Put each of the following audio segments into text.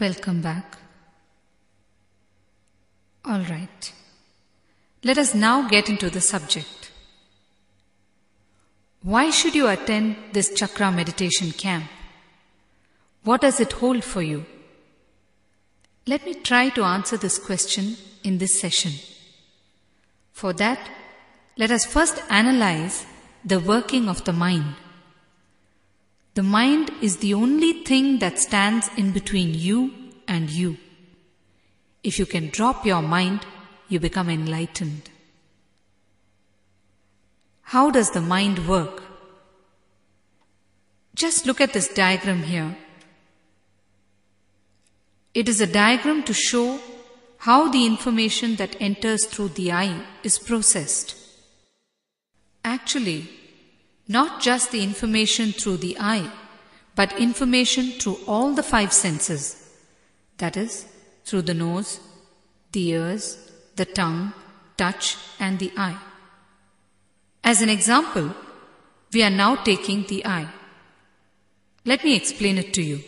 Welcome back. Alright, let us now get into the subject. Why should you attend this chakra meditation camp? What does it hold for you? Let me try to answer this question in this session. For that, let us first analyze the working of the mind. The mind is the only thing that stands in between you and you. If you can drop your mind, you become enlightened. How does the mind work? Just look at this diagram here. It is a diagram to show how the information that enters through the eye is processed. Actually, not just the information through the eye, but information through all the five senses. That is, through the nose, the ears, the tongue, touch, and the eye. As an example, we are now taking the eye. Let me explain it to you.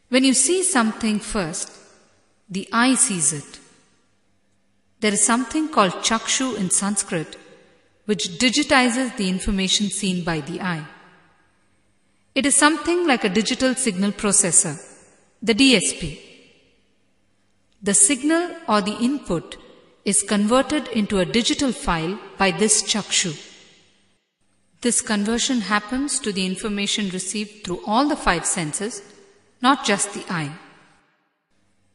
When you see something first, the eye sees it. There is something called chakshu in Sanskrit, which digitizes the information seen by the eye. It is something like a digital signal processor, the DSP. The signal or the input is converted into a digital file by this chakshu. This conversion happens to the information received through all the five senses, not just the eye.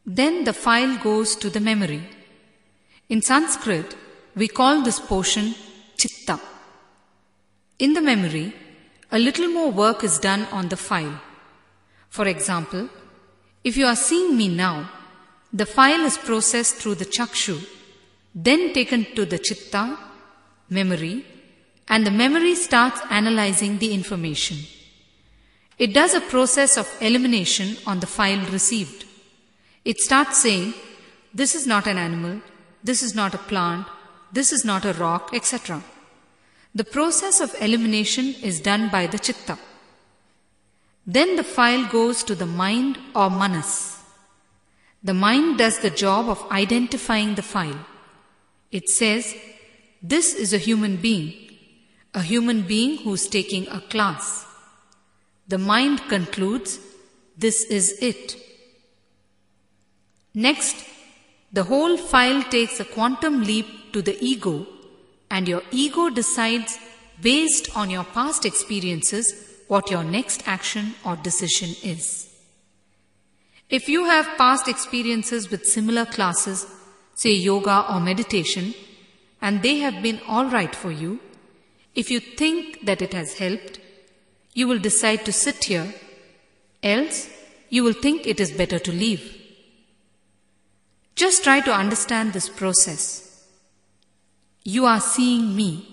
Then the file goes to the memory. In Sanskrit, we call this portion chitta. In the memory, a little more work is done on the file. For example, if you are seeing me now, the file is processed through the chakshu, then taken to the chitta, memory, and the memory starts analyzing the information. It does a process of elimination on the file received. It starts saying, this is not an animal, this is not a plant, this is not a rock, etc. The process of elimination is done by the chitta. Then the file goes to the mind or manas. The mind does the job of identifying the file. It says, this is a human being who is taking a class. The mind concludes, this is it. Next, the whole file takes a quantum leap to the ego, and your ego decides based on your past experiences what your next action or decision is. If you have past experiences with similar classes, say yoga or meditation, and they have been all right for you, if you think that it has helped, you will decide to sit here, else you will think it is better to leave. Just try to understand this process. You are seeing me.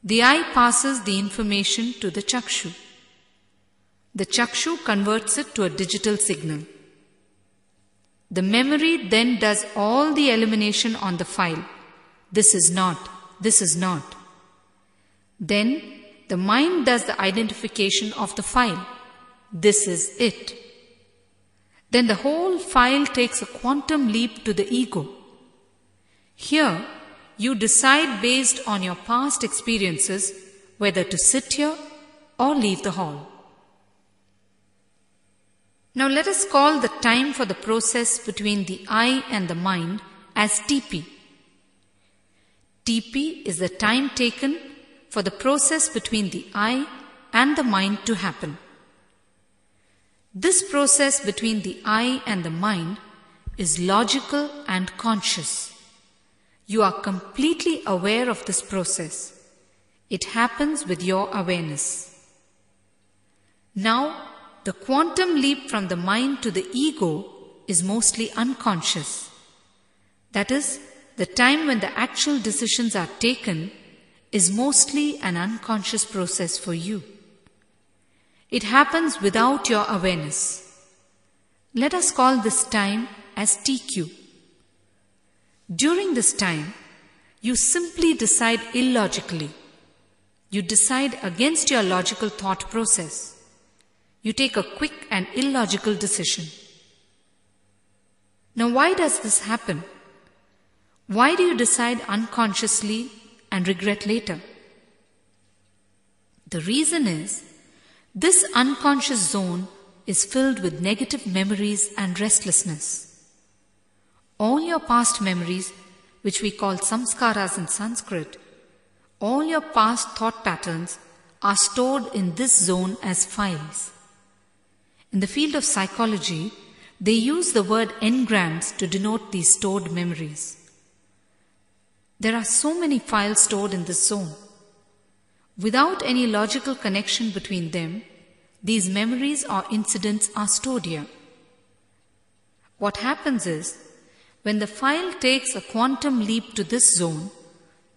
The eye passes the information to the chakshu. The chakshu converts it to a digital signal. The memory then does all the elimination on the file. This is not, this is not. Then the mind does the identification of the file. This is it. Then the whole file takes a quantum leap to the ego. Here, you decide based on your past experiences whether to sit here or leave the hall. Now let us call the time for the process between the eye and the mind as TP. TP is the time taken for the process between the eye and the mind to happen. This process between the eye and the mind is logical and conscious. You are completely aware of this process. It happens with your awareness. Now, the quantum leap from the mind to the ego is mostly unconscious. That is, the time when the actual decisions are taken is mostly an unconscious process for you. It happens without your awareness. Let us call this time as TQ. During this time, you simply decide illogically. You decide against your logical thought process. You take a quick and illogical decision. Now, why does this happen? Why do you decide unconsciously and regret later? The reason is, this unconscious zone is filled with negative memories and restlessness. All your past memories, which we call samskaras in Sanskrit, all your past thought patterns are stored in this zone as files. In the field of psychology, they use the word engrams to denote these stored memories. There are so many files stored in this zone. Without any logical connection between them, these memories or incidents are stored here. What happens is, when the file takes a quantum leap to this zone,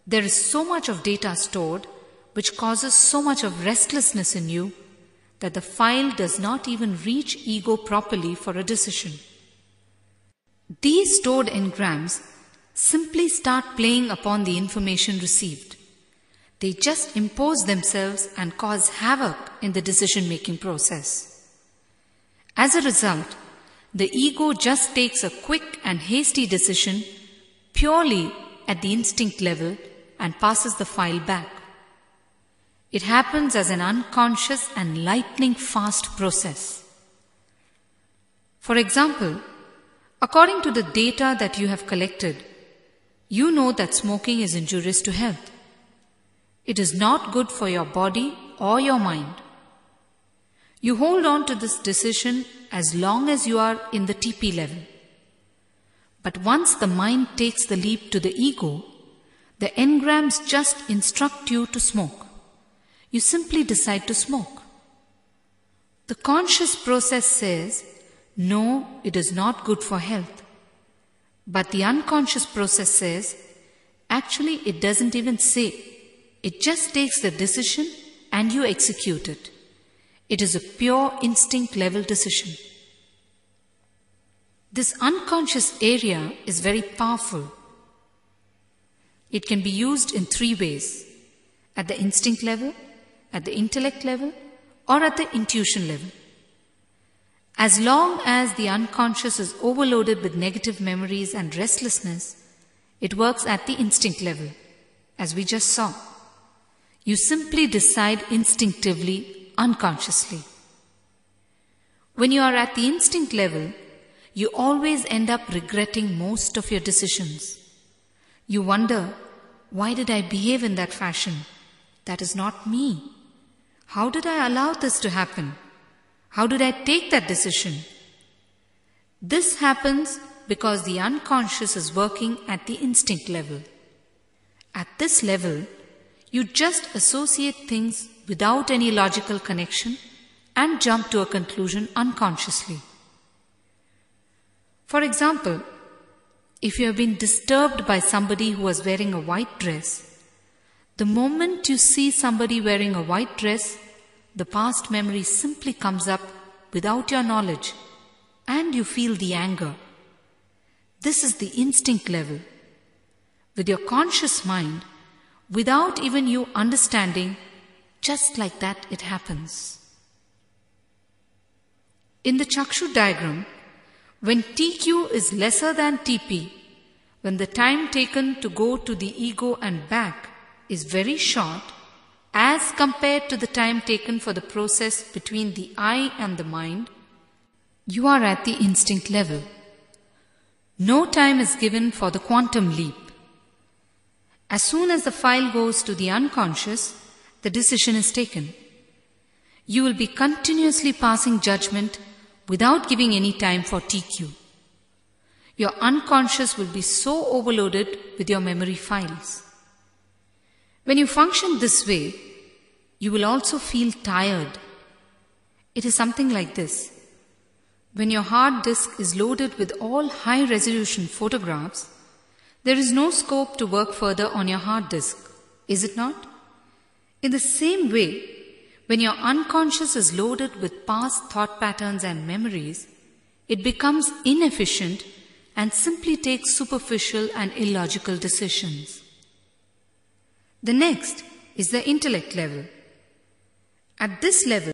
there is so much of data stored which causes so much of restlessness in you that the file does not even reach ego properly for a decision. These stored engrams simply start playing upon the information received. They just impose themselves and cause havoc in the decision-making process. As a result, the ego just takes a quick and hasty decision purely at the instinct level and passes the file back. It happens as an unconscious and lightning-fast process. For example, according to the data that you have collected, you know that smoking is injurious to health. It is not good for your body or your mind. You hold on to this decision as long as you are in the TP level. But once the mind takes the leap to the ego, the engrams just instruct you to smoke. You simply decide to smoke. The conscious process says, no, it is not good for health. But the unconscious process says, actually it doesn't even say. It just takes the decision and you execute it. It is a pure instinct level decision. This unconscious area is very powerful. It can be used in 3 ways: at the instinct level, at the intellect level, or at the intuition level. As long as the unconscious is overloaded with negative memories and restlessness, it works at the instinct level, as we just saw. You simply decide instinctively, unconsciously. When you are at the instinct level, you always end up regretting most of your decisions. You wonder, why did I behave in that fashion? That is not me. How did I allow this to happen? How did I take that decision? This happens because the unconscious is working at the instinct level. At this level, you just associate things without any logical connection and jump to a conclusion unconsciously. For example, if you have been disturbed by somebody who was wearing a white dress, the moment you see somebody wearing a white dress, the past memory simply comes up without your knowledge and you feel the anger. This is the instinct level. With your conscious mind, without even you understanding, just like that it happens. In the Chakshu diagram, when TQ is lesser than TP, when the time taken to go to the ego and back is very short, as compared to the time taken for the process between the I and the mind, you are at the instinct level. No time is given for the quantum leap. As soon as the file goes to the unconscious, the decision is taken. You will be continuously passing judgment without giving any time for TQ. Your unconscious will be so overloaded with your memory files. When you function this way, you will also feel tired. It is something like this. When your hard disk is loaded with all high-resolution photographs, there is no scope to work further on your hard disk, is it not? In the same way, when your unconscious is loaded with past thought patterns and memories, it becomes inefficient and simply takes superficial and illogical decisions. The next is the intellect level. At this level,